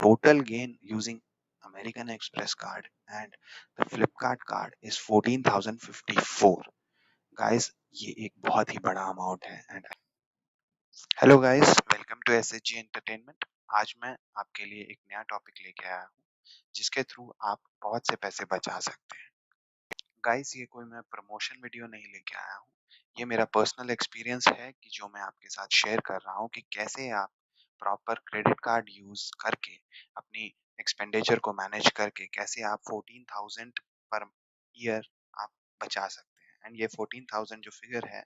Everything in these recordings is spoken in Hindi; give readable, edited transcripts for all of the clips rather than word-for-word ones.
total gain using American Express card and the Flipkart card is 14,054. Guys, ये एक बहुत ही बड़ा अमाउंट है and hello guys, welcome to SHG entertainment. आज मैं आपके लिए एक नया टॉपिक लेके आया हूँ जिसके थ्रू आप बहुत से पैसे बचा सकते हैं। गाइस, ये कोई मैं प्रमोशन वीडियो नहीं लेके आया हूँ। ये मेरा पर्सनल एक्सपीरियंस है कि जो मैं आपके साथ शेयर कर रहा हूँ कि कैसे आप प्रॉपर क्रेडिट कार्ड यूज करके अपनी एक्सपेंडिचर को मैनेज करके कैसे आप 14,000 पर ईयर आप बचा सकते हैं। एंड ये 14,000 जो फिगर है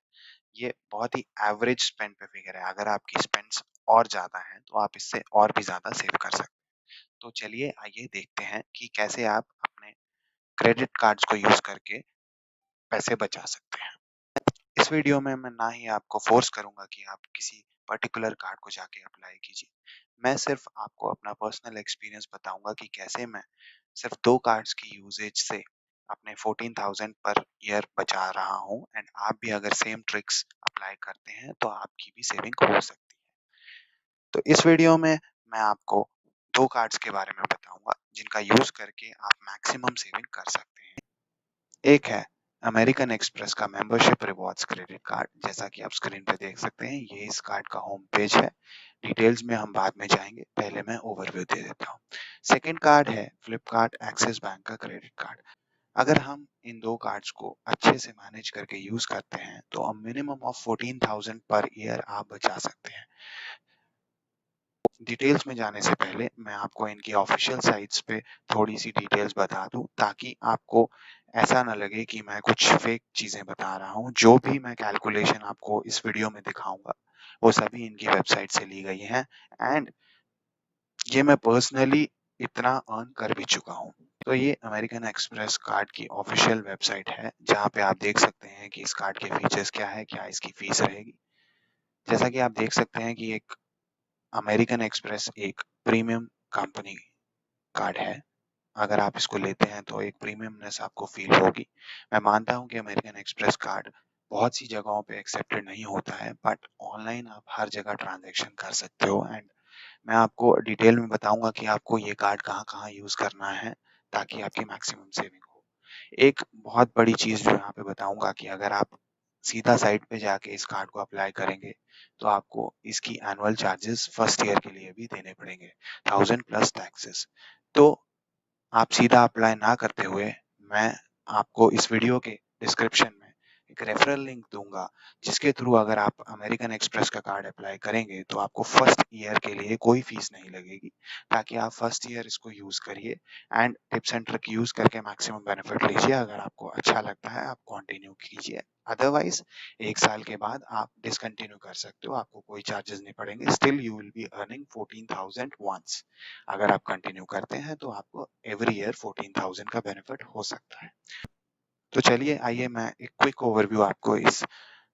ये बहुत ही एवरेज स्पेंड पे फिगर है। अगर आपकी स्पेंड्स और ज्यादा है तो आप इससे और भी ज्यादा सेव कर सकते हैं। तो चलिए आइए देखते हैं कि कैसे आप अपने क्रेडिट कार्ड्स को यूज करके पैसे बचा सकते हैं। इस वीडियो में मैं ना ही आपको फोर्स करूंगा कि आप किसी पर्टिकुलर कार्ड को जाके अप्लाई कीजिए। मैं सिर्फ आपको अपना पर्सनल एक्सपीरियंस बताऊंगा कि कैसे मैं सिर्फ 2 कार्ड्स की यूसेज से अपने 14,000 पर ईयर बचा रहा हूं एंड आप भी अगर सेम ट्रिक्स अप्लाई करते हैं तो आपकी भी सेविंग हो सकती है। तो इस वीडियो में मैं आपको 2 कार्ड्स के बारे में बताऊंगा जिनका यूज करके आप मैक्सिमम सेविंग कर सकते हैं। एक है अमेरिकन एक्सप्रेस का मेंबरशिप रिवॉर्ड्स क्रेडिट कार्ड, जैसा कि आप स्क्रीन पे देख सकते हैं। ये इस कार्ड का होम पेज है। डिटेल्स में हम बाद में जाएंगे, पहले मैं ओवरव्यू दे देता हूँ। सेकंड कार्ड है फ्लिपकार्ट एक्सिस बैंक का क्रेडिट कार्ड। अगर हम इन 2 कार्ड्स को अच्छे से मैनेज करके यूज करते हैं तो मिनिमम ऑफ 14,000 पर ईयर आप बचा सकते हैं। डिटेल्स में जाने से पहले मैं आपको इनकी ऑफिशियल साइट्स पे थोड़ी सी डिटेल्स बता दूं ताकि आपको ऐसा ना लगे कि मैं कुछ फेक चीजें बता रहा हूं। जो भी मैं कैलकुलेशन आपको इस वीडियो में दिखाऊंगा वो सभी इनकी वेबसाइट से ली गई हैं एंड ये मैं पर्सनली इतना अर्न कर भी चुका हूं। तो ये अमेरिकन एक्सप्रेस कार्ड की ऑफिशियल वेबसाइट है जहां पे आप देख सकते हैं कि इस कार्ड के फीचर्स क्या है, क्या इसकी फीस रहेगी। जैसा कि आप देख सकते हैं कि एक अमेरिकन एक्सप्रेस एक प्रीमियम कंपनी कार्ड है। अगर आप इसको लेते हैं तो एक प्रीमियमनेस आपको फील होगी। मैं मानता हूं कि अमेरिकन एक्सप्रेस कार्ड बहुत सी जगहों पे एक्सेप्टेड नहीं होता है बट ऑनलाइन आप हर जगह ट्रांजैक्शन कर सकते हो एंड मैं आपको डिटेल में बताऊंगा कि आपको ये कार्ड कहाँ कहाँ यूज करना है ताकि आपकी मैक्सिमम सेविंग हो। एक बहुत बड़ी चीज जो यहाँ पे बताऊंगा कि अगर आप सीधा साइट पे जाके इस कार्ड को अप्लाई करेंगे तो आपको इसकी एनुअल चार्जेस फर्स्ट ईयर के लिए भी देने पड़ेंगे, 1000 प्लस टैक्सेस। तो आप सीधा अप्लाई ना करते हुए मैं आपको इस वीडियो के डिस्क्रिप्शन में एक रेफरल लिंक दूंगा जिसके थ्रू अगर आप अमेरिकन एक्सप्रेस का कार्ड अप्लाई करेंगे तो आपको फर्स्ट ईयर के लिए कोई फीस नहीं लगेगी ताकि आप फर्स्ट ईयर इसको यूज करिए and tips and trick use करके मैक्सिमम बेनिफिट लीजिए। अगर आपको अच्छा लगता है आप कंटिन्यू कीजिए, अदरवाइज 1 साल के बाद आप डिसकंटिन्यू कर सकते हो, आपको कोई चार्जेस नहीं पड़ेंगे। Still you will be earning 14,000 once. अगर आप कंटिन्यू करते हैं तो आपको एवरी ईयर 14,000 का बेनिफिट हो सकता है। तो चलिए आइए मैं एक क्विक ओवरव्यू आपको इस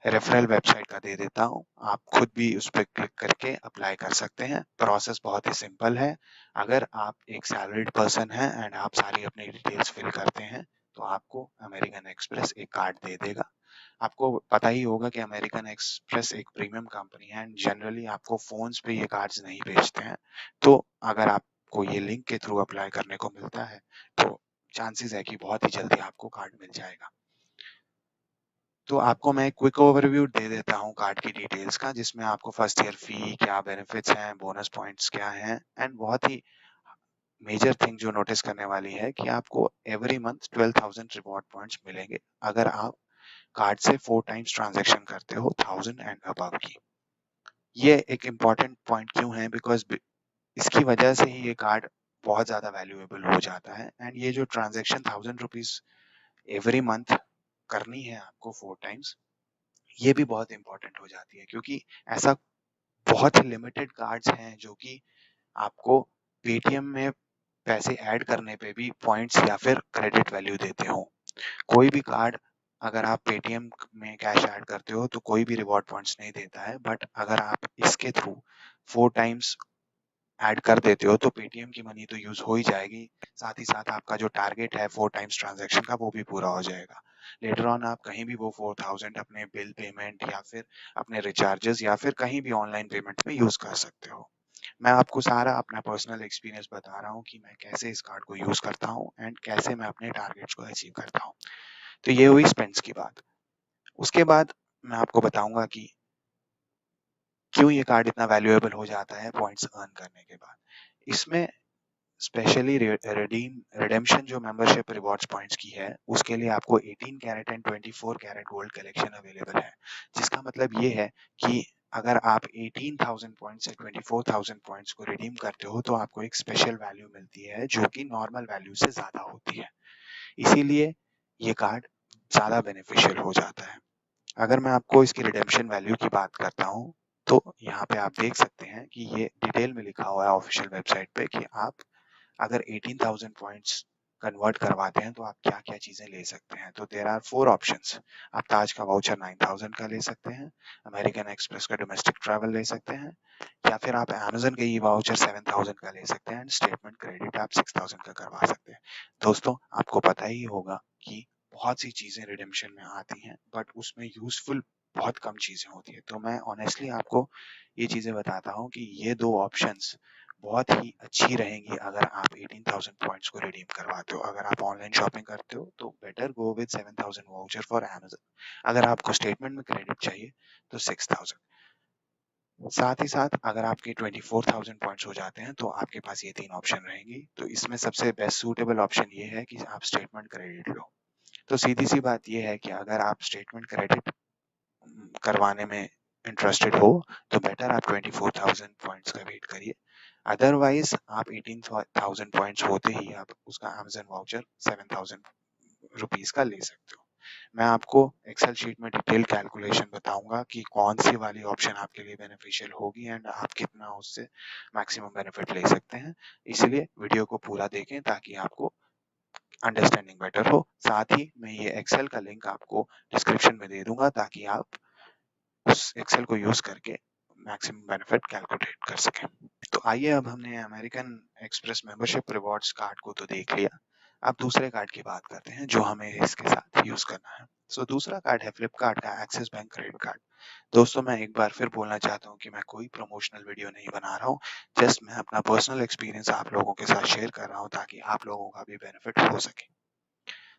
रेफरल वेबसाइट का दे देता हूँ। आप खुद भी उस पर क्लिक करके अप्लाई कर सकते हैं। प्रोसेस बहुत ही सिंपल है। अगर आप एक सैलरीड पर्सन हैं एंड आप सारी अपनी डिटेल्स फिल करते हैं तो आपको अमेरिकन एक्सप्रेस एक कार्ड दे देगा। आपको पता ही होगा कि अमेरिकन एक्सप्रेस एक प्रीमियम कंपनी है एंड जनरली आपको फोन्स पे ये कार्ड्स नहीं भेजते हैं। तो अगर आपको ये लिंक के थ्रू अप्लाई करने को मिलता है तो चांसेस है कि बहुत ही जल्दी आपको कार्ड मिल जाएगा। तो आपको मैं एक क्विक ओवरव्यू दे देता हूँ कार्ड की डिटेल्स का, जिसमें आपको फर्स्ट ईयर फी क्या, बेनिफिट्स हैं, बोनस पॉइंट्स क्या हैं एंड बहुत ही मेजर थिंग जो नोटिस करने वाली है कि आपको एवरी मंथ 12,000 रिवॉर्ड पॉइंट्स मिलेंगे अगर आप कार्ड से 4 टाइम्स ट्रांजैक्शन करते हो 1000 एंड अबव की। ये एक इम्पॉर्टेंट पॉइंट क्यों है, बिकॉज इसकी वजह से ही ये कार्ड बहुत ज्यादा वैल्यूएबल हो जाता है एंड ये जो ट्रांजैक्शन 1000 रुपीज एवरी मंथ करनी है आपको 4 टाइम्स, ये भी बहुत इंपॉर्टेंट हो जाती है क्योंकि ऐसा बहुत ही लिमिटेड कार्ड्स हैं जो कि आपको पेटीएम में पैसे ऐड करने पे भी पॉइंट्स या फिर क्रेडिट वैल्यू देते हो। कोई भी कार्ड अगर आप पेटीएम में कैश ऐड करते हो तो कोई भी रिवॉर्ड पॉइंट्स नहीं देता है, बट अगर आप इसके थ्रू 4 टाइम्स ऐड कर देते हो तो पेटीएम की मनी तो यूज हो ही जाएगी, साथ ही साथ आपका जो टारगेट है 4 टाइम्स ट्रांजैक्शन का वो भी पूरा हो जाएगा। लेटर ऑन आप कहीं भी वो 4,000 अपने बिल पेमेंट या फिर अपने रिचार्जेस या फिर कहीं भी ऑनलाइन पेमेंट में यूज कर सकते हो। मैं आपको सारा अपना पर्सनल एक्सपीरियंस बता रहा हूँ कि मैं कैसे इस कार्ड को यूज़ करता हूँ एंड कैसे मैं अपने टारगेट्स को अचीव करता हूँ। तो ये हुई स्पेंड्स की बात। उसके बाद मैं आपको बताऊँगा कि क्यों ये कार्ड इतना वैल्यूएबल हो जाता है पॉइंट्स अर्न करने के बाद। इसमें स्पेशली रिडेम्पशन जो मेंबरशिप रिवॉर्ड्स पॉइंट्स की है, उसके लिए आपको 18 carat and 24 carat gold collection available है। जिसका मतलब ये है कि अगर आप 18,000 पॉइंट्स से 24,000 पॉइंट्स को रिडीम करते हो तो आपको एक स्पेशल वैल्यू मिलती है जो कि नॉर्मल वैल्यू से ज़्यादा होती है। इसीलिए ये कार्ड ज़्यादा बेनिफिशियल हो जाता है। अगर मैं आपको इसकी रिडेम्पशन वैल्यू की बात करता हूँ, तो यहाँ पे आप देख सकते हैं कि ये डिटेल में लिखा हुआ है ऑफिशियल वेबसाइट पे कि आप अगर 18,000 पॉइंट्स कन्वर्ट करवाते हैं तो आप क्या-क्या चीजें ले सकते हैं। तो देयर आर 4 ऑप्शंस। आप ताज का वाउचर 9,000 का ले सकते हैं, अमेरिकन एक्सप्रेस का डोमेस्टिक ट्रैवल ले सकते हैं, या फिर आप अमेज़न का ई वाउचर 7,000 का ले सकते हैं एंड स्टेटमेंट क्रेडिट आप 6,000 का करवा सकते हैं। दोस्तों, आपको पता ही होगा कि बहुत सी चीजें रिडेम्पशन में आती हैं, बट उसमें यूजफुल बहुत कम चीजें होती है। तो मैं ऑनेस्टली आपको ये चीजें बताता हूँ कि ये 2 ऑप्शंस बहुत ही अच्छी रहेंगी अगर आप 18,000 पॉइंट्स को रिडीम करवाते हो। अगर आप ऑनलाइन शॉपिंग करते हो तो better go with 7,000 voucher for Amazon. अगर आपको स्टेटमेंट में क्रेडिट चाहिए तो 6,000। साथ ही साथ अगर आपके 24,000 पॉइंट्स हो जाते हैं तो आपके पास ये 3 ऑप्शन रहेंगी। तो इसमें सबसे बेस्ट सूटेबल ऑप्शन ये है कि आप स्टेटमेंट क्रेडिट लो। तो सीधी सी बात ये है कि अगर आप स्टेटमेंट क्रेडिट करवाने में इंटरेस्टेड हो तो बेटर आप 24,000 पॉइंट्स का वेट करिए। अदरवाइज आप 18,000 पॉइंट्स होते ही आप उसका अमेज़न वाउचर 7,000 रुपीस का ले सकते हो। मैं आपको एक्सेल शीट में डिटेल कैलकुलेशन बताऊंगा कि कौन सी वाली ऑप्शन आपके लिए बेनिफिशियल होगी एंड आप कितना उससे मैक्सिमम बेनिफिट ले सकते हैं। इसलिए वीडियो को पूरा देखें ताकि आपको अंडरस्टैंडिंग बेटर हो। साथ ही मैं ये एक्सेल का लिंक आपको डिस्क्रिप्शन में दे दूंगा ताकि आप उस एक्सेल को यूज करके मैक्सिमम बेनिफिट कैलकुलेट कर सकें। तो आइए, अब हमने American express membership rewards card को तो देख लिया। अब दूसरे कार्ड की बात करते हैं जो हमें इसके साथ यूज करना है। सो दूसरा कार्ड है फ्लिपकार्ट का एक्सिस बैंक क्रेडिट कार्ड। दोस्तों, मैं एक बार फिर बोलना चाहता हूँ कि मैं कोई प्रमोशनल वीडियो नहीं बना रहा हूँ। जस्ट मैं अपना पर्सनल एक्सपीरियंस आप लोगों के साथ शेयर कर रहा हूँ ताकि आप लोगों का भी बेनिफिट हो सके।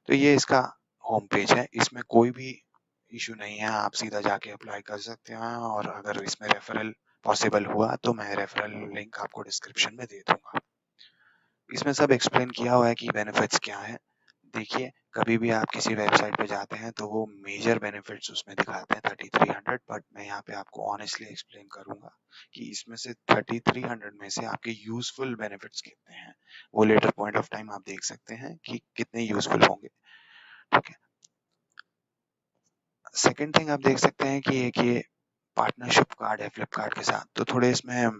तो ये इसका होम पेज है। इसमें कोई भी इशू नहीं है, आप सीधा जाके अप्लाई कर सकते हैं और अगर इसमें रेफरल पॉसिबल हुआ तो मैं रेफरल लिंक आपको डिस्क्रिप्शन में दे दूंगा। इसमें सब एक्सप्लेन किया हुआ है कि बेनिफिट्स क्या है। देखिए, कभी भी आप किसी वेबसाइट पे जाते हैं तो वो मेजर बेनिफिट्स उसमें दिखाते हैं 3300, बट मैं यहाँ पे आपको ऑनेस्टली एक्सप्लेन करूंगा कि इसमें से 3300 में से आपके यूजफुल बेनिफिट्स कितने हैं। वो लेटर पॉइंट ऑफ टाइम आप देख सकते हैं कि कितने यूजफुल होंगे। ठीक है। सेकंड थिंग आप देख सकते हैं कि एक ये पार्टनरशिप कार्ड है फ्लिपकार्ट के साथ, तो थोड़े इसमें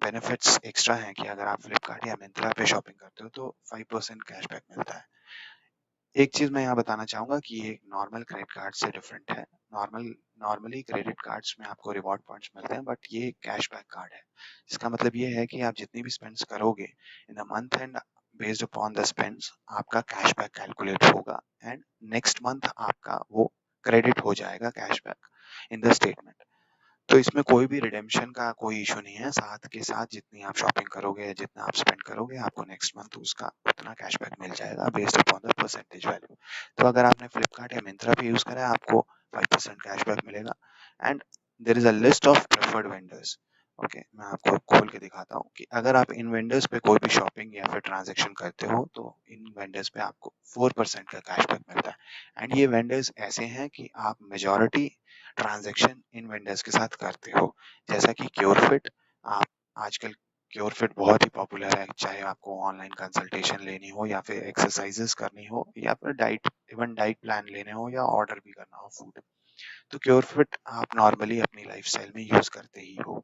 बेनिफिट्स एक्स्ट्रा हैं कि अगर आप फ्लिपकार्ट या मिंत्रा पे शॉपिंग करते हो तो 5% कैशबैक मिलता है। एक चीज मैं यहाँ बताना चाहूंगा कि ये नॉर्मल क्रेडिट कार्ड से डिफरेंट है। नॉर्मली क्रेडिट कार्ड्स में आपको रिवॉर्ड पॉइंट्स मिलते हैं, बट ये कैशबैक कार्ड है। इसका मतलब ये है कि आप जितनी भी स्पेंड्स करोगे in the month and based upon the spends आपका कैशबैक कैलकुलेट होगा एंड नेक्स्ट मंथ आपका वो क्रेडिट हो जाएगा कैशबैक इन द स्टेटमेंट। तो इसमें कोई भी रिडेम्पशन का कोई इशू नहीं है। साथ के साथ जितनी आप शॉपिंग करोगे, जितना आप स्पेंड करोगे, आपको नेक्स्ट मंथ उसका उतना कैशबैक मिल जाएगा based upon the percentage value. तो अगर आपने फ्लिपकार्ट या मिंत्रा भी यूज करा है, आपको 5% कैशबैक मिलेगा and there is a list of preferred vendors. Okay, मैं आपको खोल के दिखाता हूँ कि अगर आप इन वेंडर्स पे कोई भी शॉपिंग या फिर ट्रांजेक्शन करते हो तो इन वेंडर्स पे आपको 4% का कैशबैक मिलता है एंड ये वेंडर्स ऐसे हैं कि आप मेजॉरिटी ट्रांजैक्शन इन वेंडर्स के साथ करते हो। जैसा कि क्योरफिट, आप आजकल क्योरफिट बहुत ही पॉपुलर है, चाहे आपको ऑनलाइन कंसल्टेशन लेनी हो या फिर एक्सरसाइजेस करनी हो या फिर डाइट, इवन डाइट प्लान लेने हो या ऑर्डर भी करना हो फूड, तो क्योरफिट आप नॉर्मली अपनी लाइफस्टाइल में यूज करते ही हो।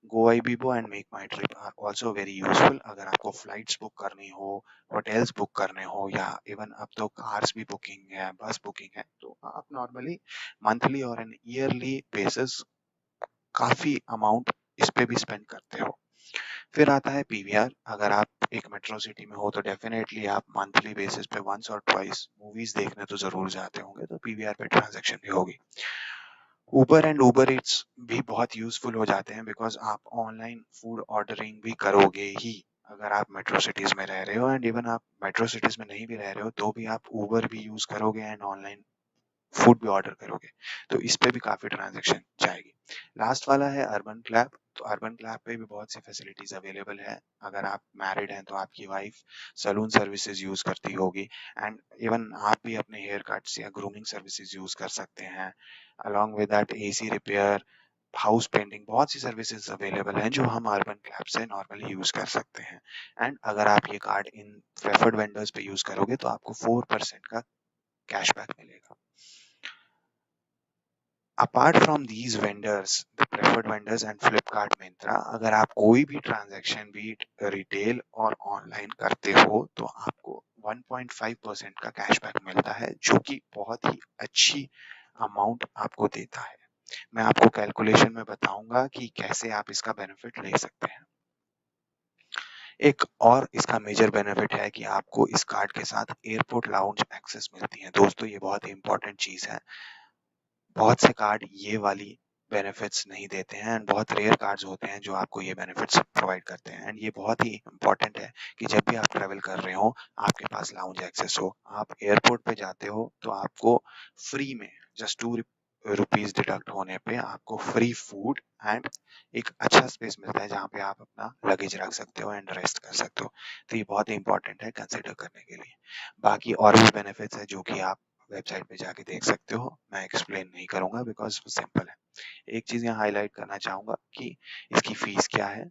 Goibibo and MakeMyTrip are also very useful अगर आपको फ्लाइट्स बुक करनी हो, होटल्स बुक करने हो या इवन अब तो कार्स भी बुकिंग है, बस बुकिंग है, तो आप नॉर्मली मंथली और एन ईयरली बेसिस काफी अमाउंट इस पे भी स्पेंड करते हो। फिर आता है पीवीआर। अगर आप एक मेट्रो सिटी में हो तो डेफिनेटली आप मंथली बेसिस पे वंस और ट्वाइस मूवीज देखने तो जरूर जाते होंगे, तो पीवीआर पे ट्रांजैक्शन भी होगी। उबर एंड उबर इट्स भी बहुत यूजफुल हो जाते हैं बिकॉज आप ऑनलाइन फूड ऑर्डरिंग भी करोगे ही अगर आप मेट्रो सिटीज में रह रहे हो, एंड इवन आप मेट्रो सिटीज में नहीं भी रह रहे हो तो भी आप उबर भी यूज करोगे एंड ऑनलाइन फूड भी ऑर्डर करोगे, तो इस पे भी काफी ट्रांजेक्शन जाएगी। लास्ट वाला है अर्बन क्लैब। तो अर्बन क्लैब पे भी बहुत सी फैसिलिटीज अवेलेबल है। अगर आप मैरिड हैं तो आपकी वाइफ सलून सर्विसेज यूज करती होगी, एंड इवन आप भी अपने हेयर कट्स या ग्रूमिंग सर्विसेज यूज कर सकते हैं। Along with that AC repair, house painting, बहुत सी सर्विसेज अवेलेबल हैं जो हम अर्बन क्लैब से नॉर्मली यूज कर सकते हैं। एंड अगर आप ये कार्ड इन प्रेफर्ड वेंडर्स पे यूज करोगे तो आपको 4% का कैशबैक मिलेगा। Apart from these vendors, the preferred vendors and Flipkart Myntra, अगर आप कोई भी ट्रांजैक्शन भी रिटेल और ऑनलाइन करते हो तो आपको 1.5% का कैशबैक मिलता है, जो कि बहुत ही अच्छी अमाउंट आपको देता है। मैं आपको कैलकुलेशन में बताऊंगा कि कैसे आप इसका बेनिफिट ले सकते हैं। एक और इसका मेजर बेनिफिट है कि आपको इस कार्ड के साथ एयरपोर्ट लाउंज एक्सेस मिलती है। दोस्तों, ये बहुत ही इंपॉर्टेंट चीज है। बहुत से कार्ड ये वाली बेनिफिट्स नहीं देते हैं, एंड बहुत रेयर कार्ड्स होते हैं जो आपको ये बेनिफिट्स प्रोवाइड करते हैं। एंड ये बहुत ही इंपॉर्टेंट है कि जब भी आप ट्रेवल कर रहे हो आपके पास लाउंज एक्सेस हो। आप एयरपोर्ट पे जाते हो तो आपको फ्री में जस्ट ₹2 डिडक्ट होने पे आपको फ्री फूड एंड एक अच्छा स्पेस मिलता है जहाँ पे आप अपना लगेज रख सकते हो एंड रेस्ट कर सकते हो। तो ये बहुत ही इंपॉर्टेंट है कंसिडर करने के लिए। बाकी और भी बेनिफिट्स है जो कि आप वेबसाइट पे जाके देख सकते हो, मैं एक्सप्लेन नहीं करूंगा बिकॉज वो सिंपल है। एक चीज यहाँ हाईलाइट करना चाहूंगा कि इसकी फीस क्या है।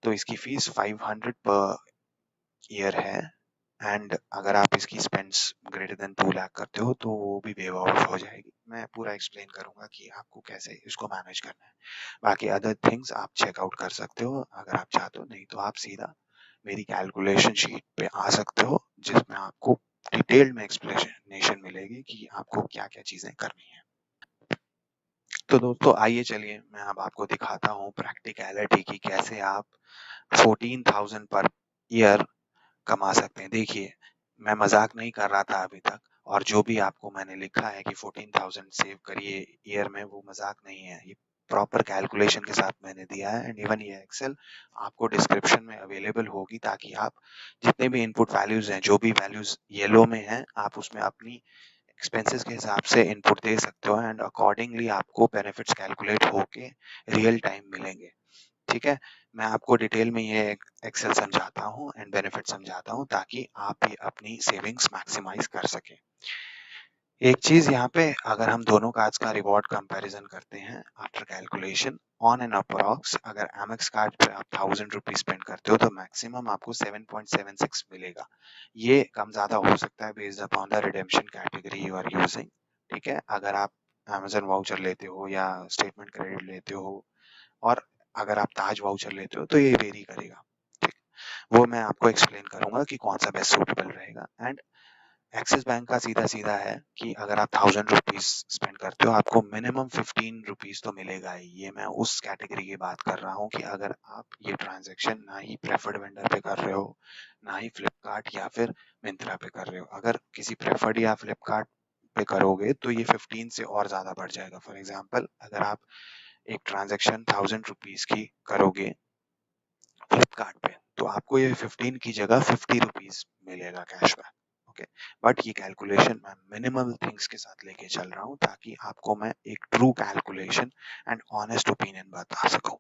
तो इसकी फीस 500 पर ईयर है, एंड अगर आप इसकी स्पेंड्स ग्रेटर देन 2 लाख करते हो तो वो भी वेव ऑफ हो जाएगी। मैं पूरा एक्सप्लेन करूंगा कि आपको कैसे इसको मैनेज करना है। बाकी अदर थिंग्स आप चेकआउट कर सकते हो अगर आप चाहते हो, नहीं तो आप सीधा मेरी कैलकुलेशन शीट पे आ सकते हो जिसमें आपको डिटेल्ड में एक्सप्लेनेशन मिलेगी कि आपको क्या क्या चीजें करनी है। तो दोस्तों आइए चलिए मैं अब आपको दिखाता हूँ प्रैक्टिकलिटी की कैसे आप 14,000 पर ईयर कमा सकते हैं। देखिए, मैं मजाक नहीं कर रहा था अभी तक, और जो भी आपको मैंने लिखा है कि 14,000 सेव करिए ईयर में, वो मजाक नहीं है। ये प्रॉपर कैलकुलेशन के साथ मैंने दिया है, एंड इवन ये एक्सेल आपको डिस्क्रिप्शन में अवेलेबल होगी ताकि आप जितने भी इनपुट वैल्यूज हैं, जो भी वैल्यूज येलो में हैं, आप उसमें अपनी एक्सपेंसेस के हिसाब से इनपुट दे सकते हो एंड अकॉर्डिंगली आपको बेनिफिट्स कैलकुलेट होके रियल टाइम मिलेंगे। ठीक है, मैं आपको डिटेल में ये एक्सेल समझाता हूँ एंड बेनिफिट समझाता हूँ ताकि आप भी अपनी सेविंग्स मैक्सिमाइज कर सकें। एक चीज यहाँ पे, अगर हम दोनों कार्ड्स का रिवॉर्ड कंपैरिजन करते हैं after calculation on an approx, अगर एमएक्स कार्ड पे आप ₹1000 स्पेंड करते हो तो मैक्सिमम आपको 7.76 मिलेगा। ये कम ज्यादा हो सकता है based upon the redemption category you are using. ठीक है, अगर आप अमेजन वाउचर लेते हो या स्टेटमेंट क्रेडिट लेते हो, और अगर आप ताज वाउचर लेते हो तो ये वेरी करेगा। ठीक, वो मैं आपको एक्सप्लेन करूंगा कि कौन सा बेस्ट सूटेबल रहेगा। एंड एक्सिस बैंक का सीधा सीधा है कि अगर आप ₹1000 स्पेंड करते हो आपको मिनिमम ₹15 तो मिलेगा ही। ये मैं उस कैटेगरी की बात कर रहा हूँ कि अगर आप ये ट्रांजैक्शन ना ही प्रेफर्ड वेंडर पे कर रहे हो, ना ही फ्लिपकार्ट या फिर मिंत्रा पे कर रहे हो। अगर किसी प्रेफर्ड या फ्लिपकार्ट पे करोगे तो ये 15 से और ज्यादा बढ़ जाएगा। फॉर एग्जाम्पल, अगर आप एक ट्रांजैक्शन ₹1000 की करोगे फ्लिपकार्ट पे तो आपको ये 15 की जगह ₹50 मिलेगा कैशबैक। ओके, बट ये कैलकुलेशन मैं मिनिमल थिंग्स के साथ लेके चल रहा हूँ ताकि आपको मैं एक true calculation and honest opinion बता सकूं।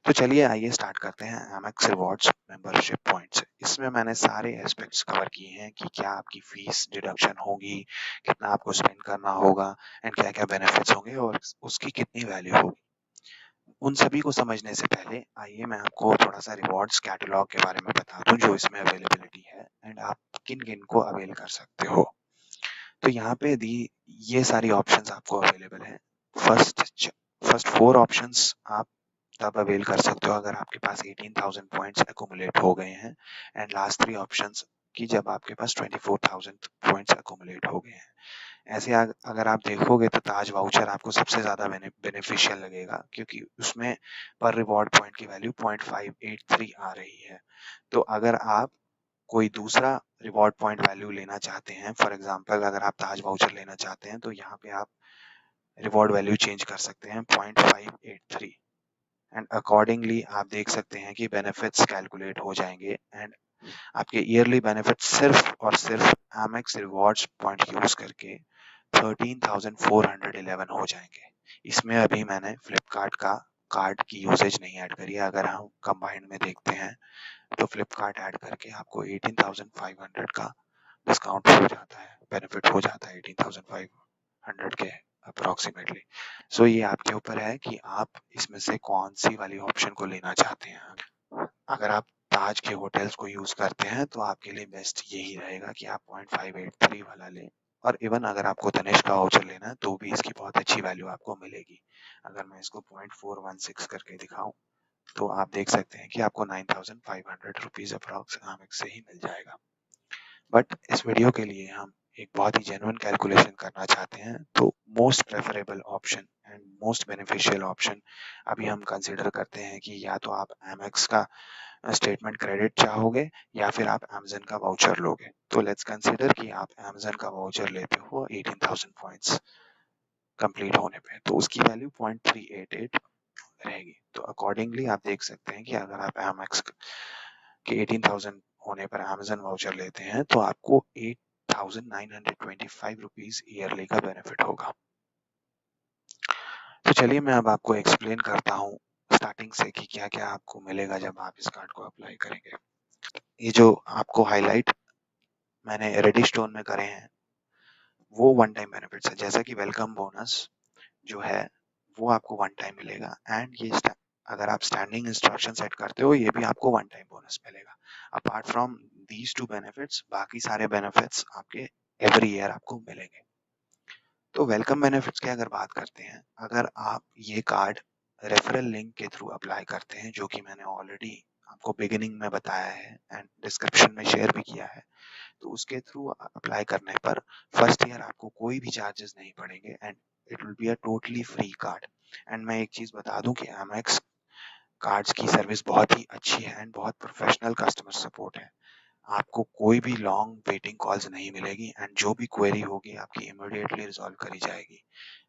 तो चलिए आइए स्टार्ट करते हैं एमएक्स रिवॉर्ड्स मेंबरशिप पॉइंट्स। इसमें मैंने सारे एस्पेक्ट्स कवर किए हैं कि क्या आपकी फीस डिडक्शन होगी, कितना आपको स्पेंड करना होगा, एंड क्या क्या बेनिफिट्स होंगे और उसकी कितनी वैल्यू होगी। उन सभी को समझने से पहले आइए मैं आपको थोड़ा सा रिवॉर्ड्स कैटलॉग के बारे में बता दूं जो इसमें अवेलेबिलिटी है एंड आप किन किन को अवेल कर सकते हो। तो यहाँ पे दी ये सारी ऑप्शंस आपको अवेलेबल है। फर्स्ट फर्स्ट 4 ऑप्शंस आप तब अवेल कर सकते हो अगर आपके पास 18,000 पॉइंट्स एक्यूमुलेट हो गए हैं, एंड लास्ट 3 ऑप्शंस की जब आपके पास 24,000 पॉइंट्स एक्यूमुलेट हो गए हैं। ऐसे अगर आप देखोगे तो ताज वाउचर आपको सबसे ज्यादा बेनिफिशियल लगेगा क्योंकि उसमें पर रिवॉर्ड पॉइंट की वैल्यू 0.583 आ रही है। तो अगर आप कोई दूसरा रिवॉर्ड पॉइंट वैल्यू लेना चाहते हैं, फॉर एग्जांपल अगर आप ताज वाउचर लेना चाहते हैं तो यहाँ पे आप रिवॉर्ड वैल्यू चेंज कर सकते हैं 0.583 एंड अकॉर्डिंगली आप देख सकते हैं कि बेनिफिट्स कैलकुलेट हो जाएंगे एंड आपके ईयरली बेनिफिट सिर्फ और सिर्फ एमेक्स रिवॉर्ड्स पॉइंट यूज करके 13,411 हो जाएंगे। इसमें अभी मैंने फ्लिपकार्ट का कार्ड की यूसेज नहीं ऐड करी है। अगर हम कंबाइंड में देखते हैं तो फ्लिपकार्ट ऐड करके आपको 18,500 का डिस्काउंट हो जाता है, बेनिफिट हो जाता है 18,500 के अप्रोक्सीमेटली। सो ये आपके ऊपर है कि आप इसमें से कौन सी वाली ऑप्शन को लेना चाहते हैं। अगर आप ताज के होटल्स को यूज करते हैं तो आपके लिए बेस्ट यही रहेगा कि आप 0.583 वाला लें। और इवन अगर आपको तनिष्क का वाउचर लेना है तो भी इसकी बहुत अच्छी वैल्यू आपको मिलेगी। अगर मैं इसको 0.416 करके दिखाऊं तो आप देख सकते हैं कि आपको 9,500 रुपीज अप्रॉक्स आमेक्स से ही मिल जाएगा। बट इस वीडियो के लिए हम एक बहुत ही जेन्युइन कैलकुलेशन करना चाहते हैं तो most preferable option and most beneficial option अभी हम कंसिडर करते हैं कि या तो आप एमेक्स का स्टेटमेंट क्रेडिट चाहोगे या फिर आप अमेजन का वाउचर लोगे। तो लेट्स कंसिडर कि आप अमेजन का वाउचर लेते हो 18,000 पॉइंट्स कंप्लीट होने पे, तो उसकी वैल्यू 0.388 रहेगी। तो अकॉर्डिंगली आप देख सकते हैं कि अगर आप एमेक्स के 18,000 होने पर अमेजन वाउचर लेते हैं तो आपको 8,925 रुपीज ईयरली का बेनिफिट होगा। तो चलिए मैं अब आपको एक्सप्लेन करता हूँ स्टार्टिंग से कि क्या क्या आपको मिलेगा जब आप इस कार्ड को अप्लाई करेंगे। ये जो आपको हाईलाइट मैंने रेडी स्टोन में करे हैं वो वन टाइम बेनिफिट्स है, जैसा कि वेलकम बोनस जो है वो आपको वन टाइम मिलेगा एंड ये अगर आप स्टैंडिंग इंस्ट्रक्शन सेट करते हो ये भी आपको वन टाइम बोनस मिलेगा। Apart from these two benefits बाकी सारे बेनिफिट्स आपके एवरी ईयर आपको मिलेंगे। तो वेलकम बेनिफिट्स की अगर बात करते हैं, अगर आप ये कार्ड रेफरल लिंक के थ्रू अप्लाई करते हैं जो कि मैंने ऑलरेडी आपको बिगिनिंग में बताया है एंड डिस्क्रिप्शन में शेयर भी किया है, तो उसके थ्रू अप्लाई करने पर फर्स्ट ईयर आपको कोई भी चार्जेस नहीं पड़ेंगे and it will be a totally free card. And मैं एक चीज बता दूं कि एमएक्स कार्ड्स की सर्विस बहुत ही अच्छी है एंड बहुत प्रोफेशनल कस्टमर सपोर्ट है। आपको कोई भी लॉन्ग वेटिंग कॉल्स नहीं मिलेगी एंड जो भी क्वेरी होगी आपकी इमीडिएटली रिजॉल्व करी जाएगी।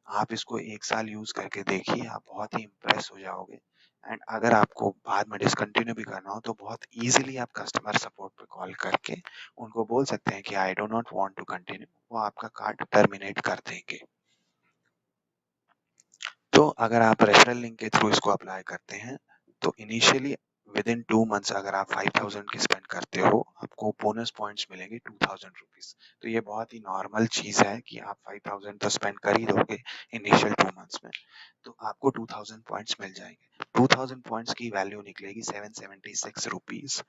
आप इसको एक साल यूज करके देखिए, आप बहुत ही इम्प्रेस हो जाओगे एंड अगर आपको बाद में डिसकंटिन्यू भी करना हो तो बहुत इजीली आप कस्टमर सपोर्ट पे कॉल करके उनको बोल सकते हैं कि I do not want to continue, वो आपका कार्ड टर्मिनेट कर देंगे। तो अगर आप रेफरल लिंक के थ्रू इसको अप्लाई करते हैं तो इनिशियली विद इन 2 मंथ्स अगर आप 5,000 की स्पेंड करते हो आपको बोनस पॉइंट्स मिलेंगे 2,000 रुपीज। तो ये बहुत ही नॉर्मल चीज है कि आप 5,000 तो स्पेंड कर ही दोगे इनिशियल 2 मंथ्स में, तो आपको 2,000 पॉइंट्स मिल जाएंगे। 2,000 पॉइंट्स की वैल्यू निकलेगी 776 rupees.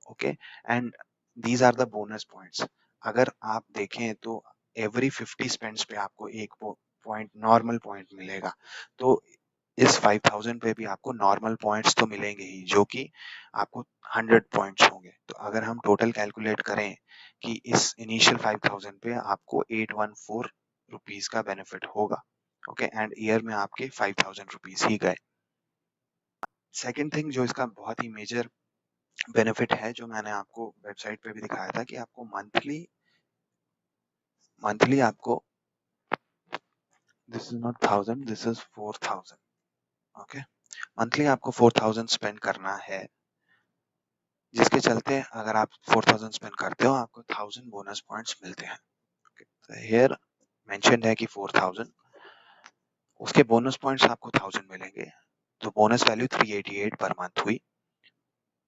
Okay and these are the bonus points. अगर आप देखें तो एवरी 50 स्पेंड्स पे आपको एक पॉइंट नॉर्मल पॉइंट मिलेगा। तो इस 5,000 पे भी आपको नॉर्मल पॉइंट्स तो मिलेंगे ही जो कि आपको 100 पॉइंट्स होंगे। तो अगर हम टोटल कैलकुलेट करें कि इस इनिशियल 5,000 पे आपको 814 रुपीज का बेनिफिट होगा। ओके एंड ईयर में आपके 5,000 रुपीज ही गए। सेकेंड थिंग जो इसका बहुत ही मेजर बेनिफिट है जो मैंने आपको वेबसाइट पे भी दिखाया था कि आपको मंथली मंथली आपको this is not 1,000 this is 4,000। Okay monthly आपको 4,000 स्पेंड करना है, जिसके चलते अगर आप 4,000 स्पेंड करते हो आपको 1,000 बोनस पॉइंट्स मिलते हैं। तो हियर मेंशन्ड है कि 4,000 उसके बोनस पॉइंट्स आपको 1,000 मिलेंगे, तो बोनस वैल्यू 388 पर मंथ हुई।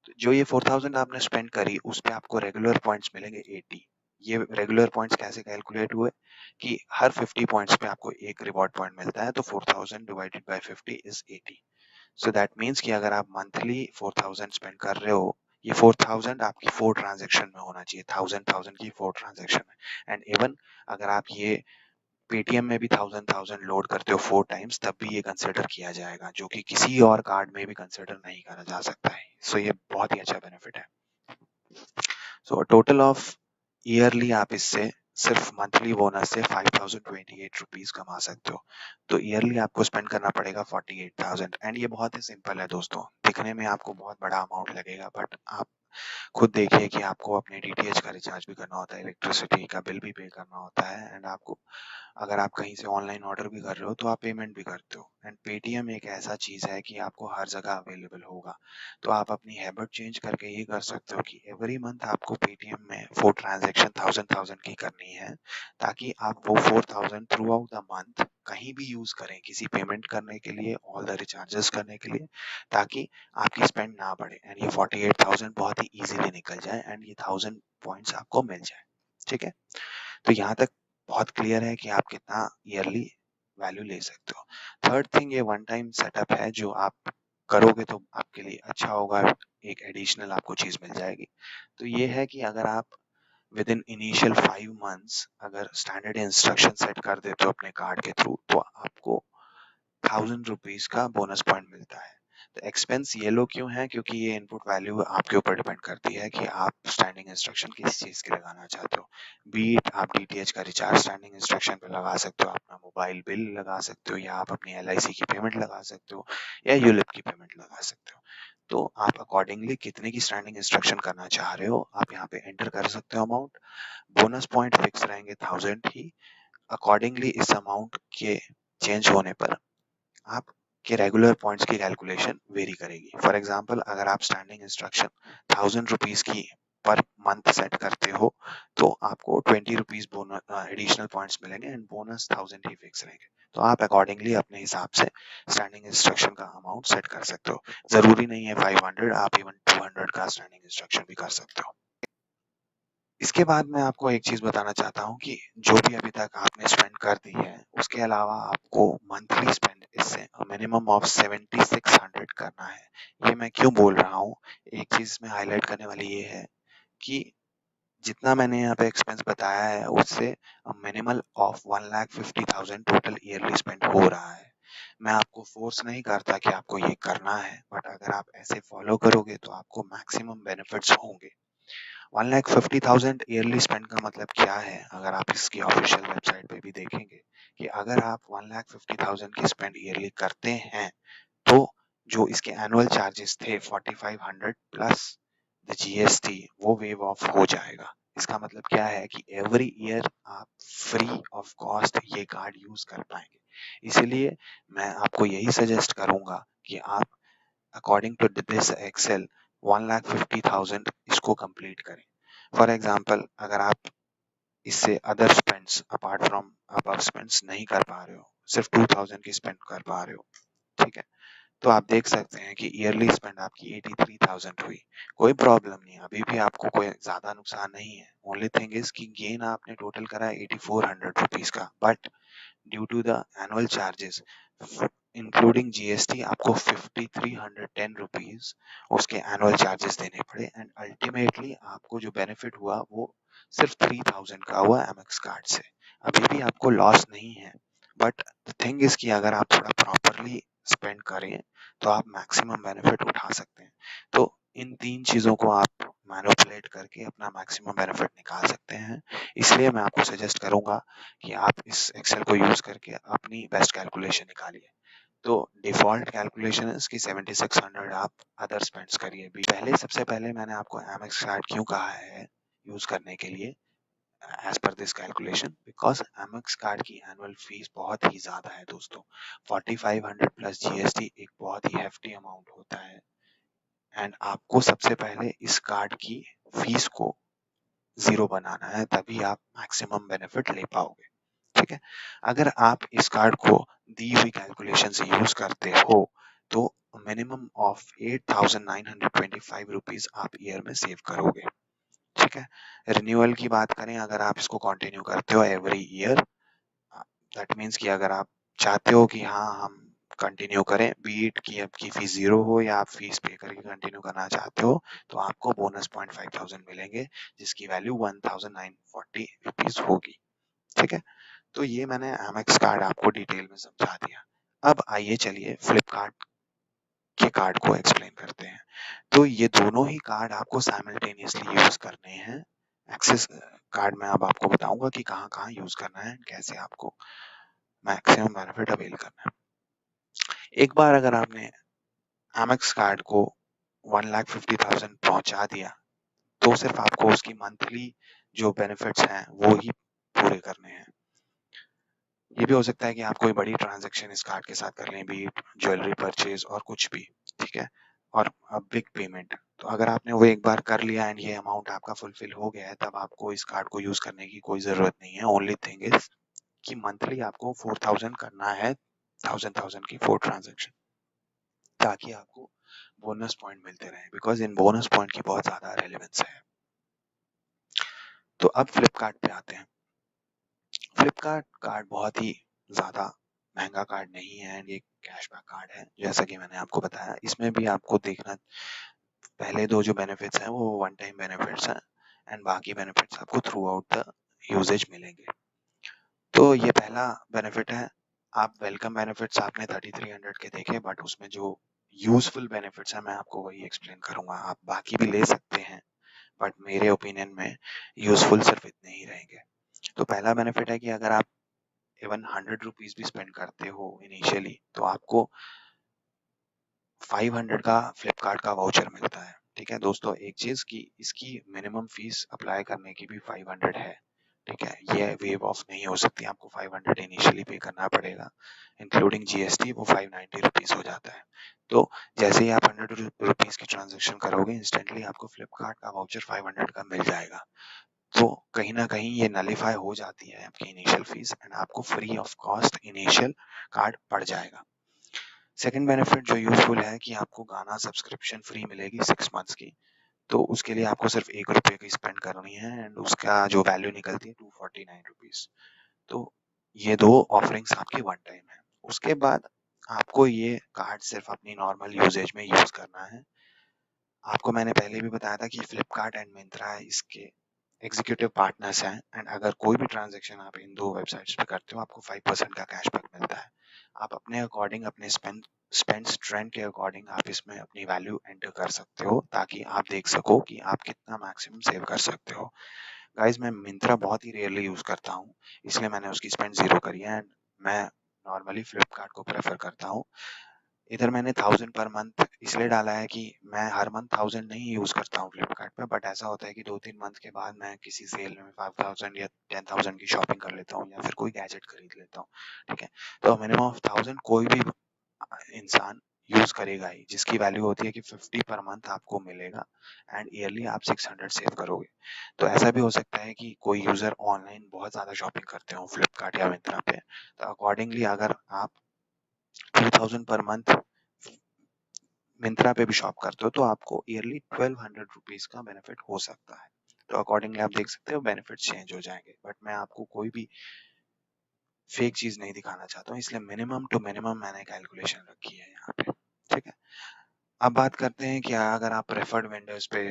तो जो ये 4,000 आपने स्पेंड करी उस पे आपको रेगुलर पॉइंट्स मिलेंगे 80। ये रेगुलर पॉइंट्स कैसे कैलकुलेट हुए कि हर 50 पॉइंट्स पे आपको एक रिवॉर्ड पॉइंट मिलता है, तो 4,000 divided by 50 is 80। So that means कि अगर आप मंथली 4,000 स्पेंड कर रहे हो, ये 4,000 आपकी 4 ट्रांजेक्शन में होना चाहिए, 1,000 की 4 ट्रांजेक्शन में। एंड इवन अगर आप ये पेटीएम में भी 1,000 लोड करते हो 4 टाइम्स तब भी ये कंसिडर किया जाएगा, जो कि किसी और कार्ड में भी कंसिडर नहीं करा जा सकता है। सो ये बहुत ही अच्छा बेनिफिट है। सो टोटल ऑफ ईयरली आप इससे सिर्फ मंथली बोनस से 5,028 रुपीज कमा सकते हो। तो ईयरली आपको स्पेंड करना पड़ेगा 48,000 एंड ये बहुत ही सिंपल है दोस्तों। दिखने में आपको बहुत बड़ा अमाउंट लगेगा बट आप खुद देखिए कि आपको अपने डीटीएच का रिचार्ज भी करना होता है, इलेक्ट्रिसिटी का बिल भी पे करना होता है, एंड आपको अगर आप कहीं से ऑनलाइन ऑर्डर भी कर रहे हो तो आप पेमेंट भी करते हो। एंड पेटीएम एक ऐसा चीज है कि आपको हर जगह अवेलेबल होगा, तो आप अपनी हैबिट चेंज करके ये कर सकते हो कि एवरी मंथ आपको पेटीएम में 4 ट्रांजेक्शन 1000 की करनी है, ताकि आप वो 4000 थ्रू आउट द मंथ कहीं भी यूज करें, किसी पेमेंट करने के लिए, ऑल द रिचार्जेस करने के लिए, ताकि आपकी स्पेंड ना बढ़े एंड ये 48,000 बहुत ही इजीली निकल जाए एंड ये 1000 पॉइंट्स आपको मिल जाए। ठीक है, तो यहाँ तक बहुत क्लियर है कि आप कितना ईयरली वैल्यू ले सकते हो। थर्ड थिंग, ये वन टाइम सेटअप है जो आप करोगे तो आपके लिए अच्छा होगा, एक एडिशनल आपको चीज मिल जाएगी। तो ये है कि अगर आप विद इन इनिशियल 5 मंथ्स अगर स्टैंडर्ड इंस्ट्रक्शन सेट कर देते हो अपने कार्ड के थ्रू, तो आपको 1000 रुपीज का बोनस पॉइंट मिलता है। तो एक्सपेंस ये लो क्यों है, क्योंकि ये इनपुट वैल्यू आपके ऊपर डिपेंड करती है कि आप स्टैंडिंग इंस्ट्रक्शन किस चीज के लगाना चाहते हो। बीट आप डीटीएच का रिचार्ज स्टैंडिंग इंस्ट्रक्शन पे लगा सकते हो, अपना मोबाइल बिल लगा सकते हो, या आप अपनी एलआईसी की पेमेंट लगा सकते हो, या यूलिप की पेमेंट लगा सकते हो। तो आप अकॉर्डिंगली कितने की स्टैंडिंग इंस्ट्रक्शन करना चाह रहे हो आप यहाँ पे एंटर कर सकते हो अमाउंट। बोनस पॉइंट फिक्स रहेंगे 1000 ही। अकॉर्डिंगली इस अमाउंट के चेंज होने पर आपके रेगुलर पॉइंट्स की कैलकुलेशन वेरी करेगी। फॉर एग्जाम्पल, अगर आप स्टैंडिंग इंस्ट्रक्शन 1000 रुपीज की पर मंथ सेट करते हो, तो आपको 20 रुपीज बोनस एडिशनल पॉइंट्स मिलेंगे एंड बोनस 1000 ही फिक्स रहेंगे। तो आप अकॉर्डिंगली अपने हिसाब से स्टैंडिंग इंस्ट्रक्शन का अमाउंट सेट कर सकते हो। जरूरी नहीं है 500, आप इवन 200 का स्टैंडिंग इंस्ट्रक्शन भी कर सकते हो। इसके बाद मैं आपको एक चीज बताना चाहता हूँ कि जो भी अभी तक आपने स्पेंड कर दी है, उसके अलावा आपको मंथली स्पेंड इससे मिनिमम ऑफ 7600 करना है। ये मैं क्यों बोल रहा हूँ, एक चीज में हाईलाइट करने वाली ये है कि जितना मैंने यहाँ पे एक्सपेंस बताया है उससे minimal of 1,50,000 total yearly spend हो रहा है। मैं आपको फोर्स नहीं करता कि आपको ये करना है, बट अगर आप ऐसे फॉलो करोगे तो आपको मैक्सिमम बेनिफिट्स होंगे। 1,50,000 ईयरली स्पेंड का मतलब क्या है, अगर आप इसकी ऑफिशियल वेबसाइट पे भी देखेंगे कि अगर आप 1,50,000 की स्पेंड ईयरली करते हैं, तो जो इसके एनुअल चार्जेस थे 4,500 प्लस द जीएसटी, वो वेव ऑफ हो जाएगा। इसका मतलब क्या है कि एवरी ईयर आप फ्री ऑफ कॉस्ट ये कार्ड यूज कर पाएंगे। इसलिए मैं आपको यही सजेस्ट करूंगा कि आप अकॉर्डिंग टू दिस एक्सेल 1,50,000 इसको कंप्लीट करें। फॉर एग्जाम्पल, अगर आप इससे other spends apart from above spends नहीं कर पा रहे हो, सिर्फ 2000 की स्पेंड कर पा रहे हो, ठीक है, तो आप देख सकते हैं कि ईयरली स्पेंड आपकी 83,000 हुई। कोई प्रॉब्लम नहीं, अभी भी आपको कोई ज्यादा नुकसान नहीं है। ओनली थिंग इज कि गेन आपने टोटल करा 8400 रुपीज का, but due to the annual charges including GST आपको 5310 रुपीज उसके एनुअल चार्जेस देने पड़े, एंड अल्टीमेटली आपको जो बेनिफिट हुआ वो सिर्फ 3000 का हुआ एमएक्स कार्ड से। अभी भी आपको लॉस नहीं है, बट द थिंग इज कि अगर आप थोड़ा प्रॉपरली स्पेंड करें तो आप मैक्सिमम बेनिफिट उठा सकते हैं। तो इन तीन चीजों को आप मैनिपुलेट करके अपना मैक्सिमम बेनिफिट निकाल सकते हैं। इसलिए मैं आपको सजेस्ट करूंगा कि आप इस एक्सेल को यूज करके अपनी बेस्ट कैलकुलेशन निकालिए। तो डिफॉल्ट कैलकुलेशन है इसकी 7600, आप अदर स्पेंड्स करिए भी। सबसे पहले मैंने आपको एमएक्स कार्ड क्यों कहा है यूज करने के लिए as per this calculation, because Amex card की एनुअल फीस बहुत ही ज्यादा है दोस्तों। 4500 प्लस जीएसटी एक बहुत ही हेफ्टी अमाउंट होता है, एंड आपको सबसे पहले इस कार्ड की फीस को जीरो बनाना है, तभी आप मैक्सिमम बेनिफिट ले पाओगे। ठीक है, अगर आप इस कार्ड को दी हुई कैलकुलेशन से यूज करते हो तो मिनिमम ऑफ 8,925 रुपीज आप ईयर में सेव करोगे। ठीक है, रिन्यूअल की बात करें, अगर आप इसको कंटिन्यू करते हो एवरी ईयर, दैट मीन्स कि अगर आप चाहते हो कि हाँ हम कंटिन्यू करें, बीट की आपकी फीस जीरो हो या आप फीस पे करके कंटिन्यू करना चाहते हो, तो आपको बोनस पॉइंट 5000 मिलेंगे, जिसकी वैल्यू 1940 रुपीज होगी। ठीक है, तो ये मैंने एमएक्स कार्ड आपको डिटेल में समझा दिया। अब आइए चलिए फ्लिपकार्ट के कार्ड को एक्सप्लेन करते हैं। तो ये दोनों ही कार्ड आपको साइमल्टेनियसली यूज करने हैं। एक्सेस कार्ड में अब आपको बताऊंगा कि कहाँ कहाँ यूज करना है, कैसे आपको मैक्सिमम बेनिफिट अवेल करना है। एक बार अगर आपने एमएक्स कार्ड को 1,50,000 पहुंचा दिया तो सिर्फ आपको उसकी मंथली जो बेनिफिट्स हैं वो ही पूरे करने हैं। ये भी हो सकता है कि आप कोई बड़ी ट्रांजैक्शन इस कार्ड के साथ कर लें, बी इट ज्वेलरी परचेज और कुछ भी, ठीक है, और बिग पेमेंट। तो अगर आपने वो एक बार कर लिया एंड ये अमाउंट आपका फुलफिल हो गया है, तब आपको इस कार्ड को यूज करने की कोई जरूरत नहीं है। ओनली थिंग इज कि मंथली आपको 4,000 करना है, 1,000 की 4 ट्रांजेक्शन, ताकि आपको बोनस पॉइंट मिलते रहे, बिकॉज इन बोनस पॉइंट की बहुत ज्यादा रेलेवेंस है। तो अब फ्लिपकार्ट पे आते हैं। फ्लिपकार्ट कार्ड बहुत ही ज्यादा महंगा कार्ड नहीं है एंड ये कैशबैक कार्ड है, जैसा कि मैंने आपको बताया। इसमें भी आपको देखना, पहले दो जो बेनिफिट्स हैं वो वन टाइम बेनिफिट्स हैं एंड बाकी बेनिफिट्स आपको थ्रू आउट द यूजेज मिलेंगे। तो ये पहला बेनिफिट है, आप वेलकम बेनिफिट्स आपने 3300 के देखे, बट उसमें जो यूजफुल बेनिफिट्स है मैं आपको वही एक्सप्लेन करूंगा। आप बाकी भी ले सकते हैं, बट मेरे ओपिनियन में यूजफुल सिर्फ इतने ही रहेंगे। तो पहला बेनिफिट है कि अगर आप इवन 100 रुपीज भी स्पेंड करते हो इनिशियली, तो आपको 500 का फ्लिपकार्ट का वाउचर मिलता है। ठीक है दोस्तों, एक चीज की इसकी मिनिमम फीस अप्लाई करने की भी 500 है। ठीक है, ये वेव ऑफ नहीं हो सकती, आपको 500 इनिशियली पे करना पड़ेगा, इंक्लूडिंग जीएसटी वो 590 रुपीज हो जाता है। तो जैसे ही आप 100 रुपीज की ट्रांजेक्शन करोगे, इंस्टेंटली आपको फ्लिपकार्ट का वाउचर 500 का मिल जाएगा। तो कहीं ना कहीं ये नलीफाई हो जाती है आपकी इनिशियल फीस एंड आपको free of cost initial card पड़ जाएगा। सेकंड बेनिफिट जो यूजफुल है कि आपको गाना सब्सक्रिप्शन फ्री मिलेगी 6 मंथ्स की। तो उसके लिए आपको सिर्फ 1 रुपए की स्पेंड करनी है एंड उसका जो वैल्यू निकलती है 249 रुपीज। तो ये दो ऑफरिंग्स आपकी वन टाइम है। उसके बाद आपको ये कार्ड सिर्फ अपनी नॉर्मल यूजेज में यूज करना है। आपको मैंने पहले भी बताया था कि फ्लिपकार्ट एंड मिंत्रा इसके एग्जीक्यूटिव पार्टनर्स हैं एंड अगर कोई भी ट्रांजैक्शन आप इन दो वेबसाइट्स पे करते हो, आपको 5% का कैशबैक मिलता है। आप अपने अकॉर्डिंग, अपने स्पेंड्स ट्रेंड के अकॉर्डिंग आप इसमें अपनी वैल्यू एंटर कर सकते हो, ताकि आप देख सको कि आप कितना मैक्सिमम सेव कर सकते हो। गाइज, मैं मिंत्रा बहुत ही रेयरली यूज करता हूँ, इसलिए मैंने उसकी स्पेंड 0 करी है एंड मैं नॉर्मली फ्लिपकार्ट को प्रेफर करता हूँ। इधर मैंने 1000 पर मंथ इसलिए डाला है कि मैं हर मंथ 1000 नहीं यूज करता हूँ फ्लिपकार्ट पे, बट ऐसा होता है कि 2-3 मंथ के बाद मैं किसी सेल में 5000 या 10,000 की शॉपिंग कर लेता हूँ या फिर कोई गैजेट खरीद लेता हूँ। ठीक है, तो मिनिमम ऑफ 1000 कोई भी इंसान यूज करेगा ही, जिसकी वैल्यू होती है कि 50 पर मंथ आपको मिलेगा एंड ईयरली आप 600 सेव करोगे। तो ऐसा भी हो सकता है कि कोई यूजर ऑनलाइन बहुत ज्यादा शॉपिंग करते हो फ्लिपकार्ट या मिंत्रा पे, तो अकॉर्डिंगली अगर आप 2000 पर मंथ मिंत्रा पे भी शॉप करते हो, तो आपको ईयरली 1200 रुपीज का बेनिफिट हो सकता है। तो अकॉर्डिंगली आप देख सकते हो बेनिफिट चेंज हो जाएंगे, बट मैं आपको कोई भी फेक चीज नहीं दिखाना चाहता हूँ, इसलिए मिनिमम टू मिनिमम मैंने कैलकुलेशन रखी है यहाँ पे। ठीक है, अब बात करते हैं कि अगर आप प्रेफर्ड वेंडर्स पे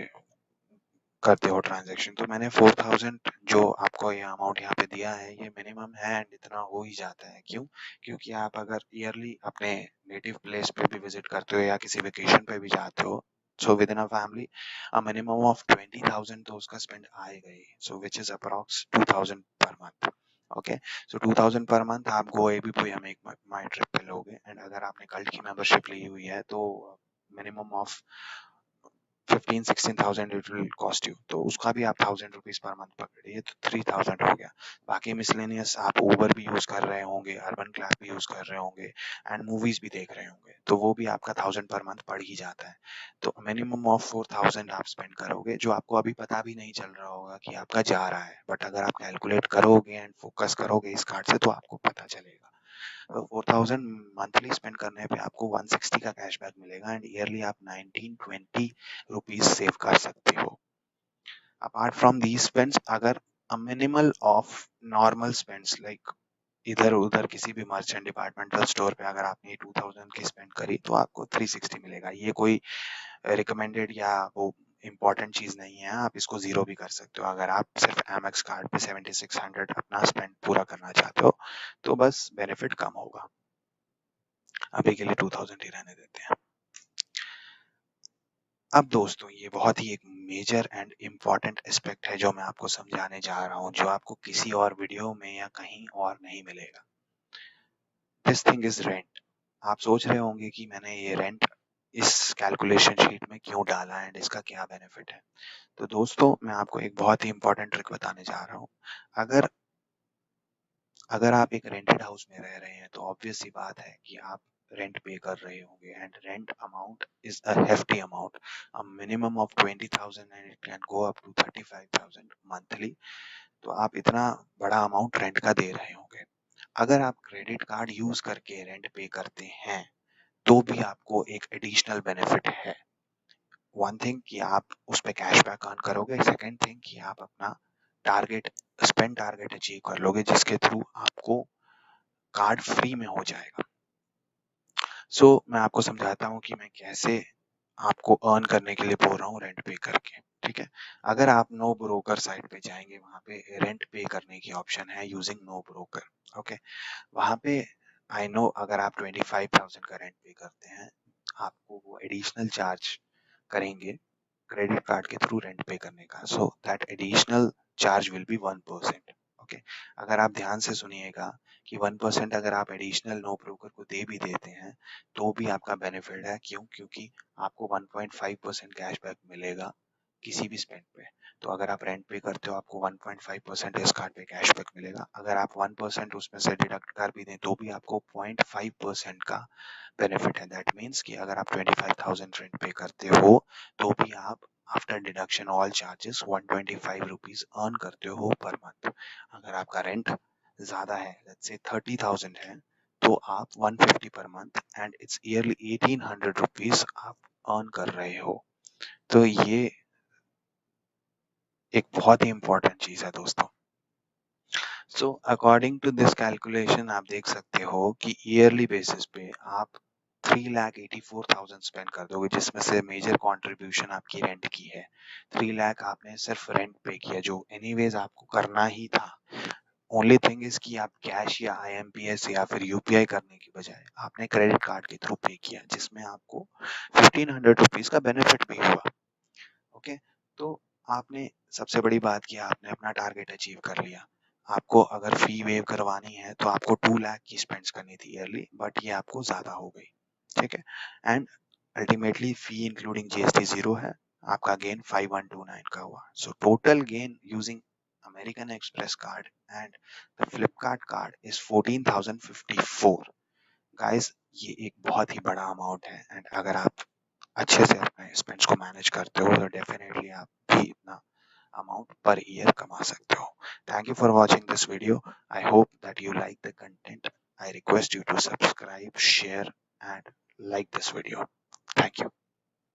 करते हो ट्रांजैक्शन, तो मैंने 4000 जो आपको ये अमाउंट यहाँ पे दिया है, ये मिनिमम है एंड इतना हो ही जाता है। क्यों? क्योंकि आप अगर ईयरली अपने नेटिव प्लेस पे भी विजिट करते हो या किसी वेकेशन पे भी जाते हो, so with in a family a minimum of 20,000 तो उसका स्पेंड आएगा ही, सो which is approx 2000 per month. Okay, so 2000 per month आप गो एबीपी या मेक माई ट्रिप पे लोगे एंड अगर आपने कल्ट की मेंबरशिप ली हुई है तो minimum of 15-16,000 it will cost you, तो उसका भी आप 1000 रुपीज पर मंथ पकड़िए तो 3000 हो गया। बाकी मिसलेनियस आप उबर भी यूज कर रहे होंगे, अर्बन क्लैब भी यूज कर रहे होंगे एंड मूवीज भी देख रहे होंगे, तो वो भी आपका 1000 पर मंथ पड़ ही जाता है। तो मिनिमम ऑफ 4000 आप स्पेंड करोगे, जो आपको अभी पता भी नहीं चल रहा होगा कि आपका जा रहा है, बट अगर आप कैलकुलेट करोगे एंड फोकस करोगे इस कार्ड से, तो आपको पता चलेगा। 4000 मंथली स्पेंड करने पे आपको 160 का कैशबैक मिलेगा एंड ईयरली आप 1920 रुपीज सेव कर सकते हो। अपार्ट फ्रॉम दीज स्पेंड्स, अगर a minimal of normal spends like इधर उधर किसी भी मर्चेंट डिपार्टमेंटल स्टोर पे अगर आपने 2000 की स्पेंड करी, तो आपको 360 मिलेगा। ये कोई रिकमेंडेड या वो इम्पोर्टेंट चीज नहीं है, आप इसको 0 भी कर सकते हो। अगर आप सिर्फ एमएक्स कार्ड पे 7600 अपना स्पेंड पूरा करना चाहते हो, तो बस बेनिफिट कम होगा। अभी के लिए 2000 ही रहने देते हैं। अब दोस्तों, ये बहुत ही एक मेजर एंड इम्पॉर्टेंट एस्पेक्ट है जो मैं आपको समझाने जा रहा हूँ, जो आपको किसी और वीडियो में या कहीं और नहीं मिलेगा। This thing is rent. आप सोच रहे होंगे कि मैंने ये रेंट इस कैलकुलेशन शीट में क्यों डाला एंड इसका क्या बेनिफिट है। तो दोस्तों मैं आपको एक बहुत ही इंपॉर्टेंट ट्रिक बताने जा रहा हूँ। अगर अगर आप एक रेंटेड हाउस में रह रहे हैं तो ऑब्वियस सी बात है कि आप रेंट पे कर रहे होंगे and rent amount is a hefty amount, a minimum of 20,000 and it can go up to 35,000 monthly. तो आप इतना बड़ा अमाउंट रेंट का दे रहे होंगे। अगर आप क्रेडिट कार्ड यूज करके रेंट पे करते हैं तो भी आपको एक एडिशनल बेनिफिट है। वन थिंग कि आप उस पे कैशबैक अर्न करोगे, सेकंड थिंग कि आप अपना टारगेट स्पेंड टारगेट अचीव कर लोगे जिसके थ्रू आपको कार्ड फ्री में हो जाएगा। मैं आपको समझाता हूँ कि मैं कैसे आपको अर्न करने के लिए बोल रहा हूँ रेंट पे करके। ठीक है, अगर आप नो ब्रोकर साइट पे जाएंगे वहां पे रेंट पे करने की ऑप्शन है यूजिंग नो ब्रोकर। ओके, वहां पे आई नो अगर आप 25,000 का रेंट पे करते हैं आपको वो एडिशनल चार्ज करेंगे क्रेडिट कार्ड के थ्रू रेंट पे करने का। So that additional charge will be 1%। Okay, अगर आप ध्यान से सुनिएगा कि 1% अगर आप एडिशनल नो ब्रोकर को दे भी देते हैं तो भी आपका बेनिफिट है। क्यों? क्योंकि आपको 1.5% कैशबैक मिलेगा किसी भी स्पेंड पे। तो अगर आप रेंट पे करते हो आपको 1.5% इस कार्ड पे कैशबैक मिलेगा। अगर आप 1% उसमें से डिडक्ट कर भी दें तो भी आपको 0.5% का बेनिफिट है। दैट मीन्स कि अगर आप 25,000 रेंट पे करते हो तो भी आप after deduction all charges 125 rupees earn करते हो पर मंथ। अगर आपका रेंट ज्यादा है, लेट्स से 30,000 है, तो आप 150 per month and it's yearly 1800 rupees आप अर्न कर रहे हो। तो ये एक बहुत ही इंपॉर्टेंट चीज है दोस्तों। अकॉर्डिंग टू दिस कैलकुलेशन आप देख सकते हो कि ईयरली बेसिस पे आप 3,84,000 स्पेंड कर दोगे जिसमें से मेजर कंट्रीब्यूशन आपकी रेंट की है। 3 लाख आपने सिर्फ रेंट पे किया जो एनीवेज आपको करना ही था। ओनली थिंग इज कि आप कैश या आईएमपीएस या फिर यूपीआई करने की बजाय आपने क्रेडिट कार्ड के थ्रू पे किया जिसमें आपको 1,500 रुपीज का बेनिफिट भी हुआ। ओके, तो आपने सबसे बड़ी बात की आपने अपना टारगेट अचीव कर लिया। आपको अगर फी वेव करवानी है तो आपको 2 लाख की स्पेंड्स करनी थी ईयरली, बट ये आपको ज्यादा हो गई। ठीक है, and ultimately fee including GST 0 है, आपका गेन 5129 का हुआ। So total gain using American express card and the Flipkart card is 14,054। Guys, ये एक बहुत ही बड़ा अमाउंट है एंड अगर आप अच्छे से अपने एक्सपेंस को मैनेज करते हो तो डेफिनेटली आप भी इतना अमाउंट पर ईयर कमा सकते हो। Thank you for watching this video. I hope that you like the content. I request you to subscribe, share and like this video. Thank you.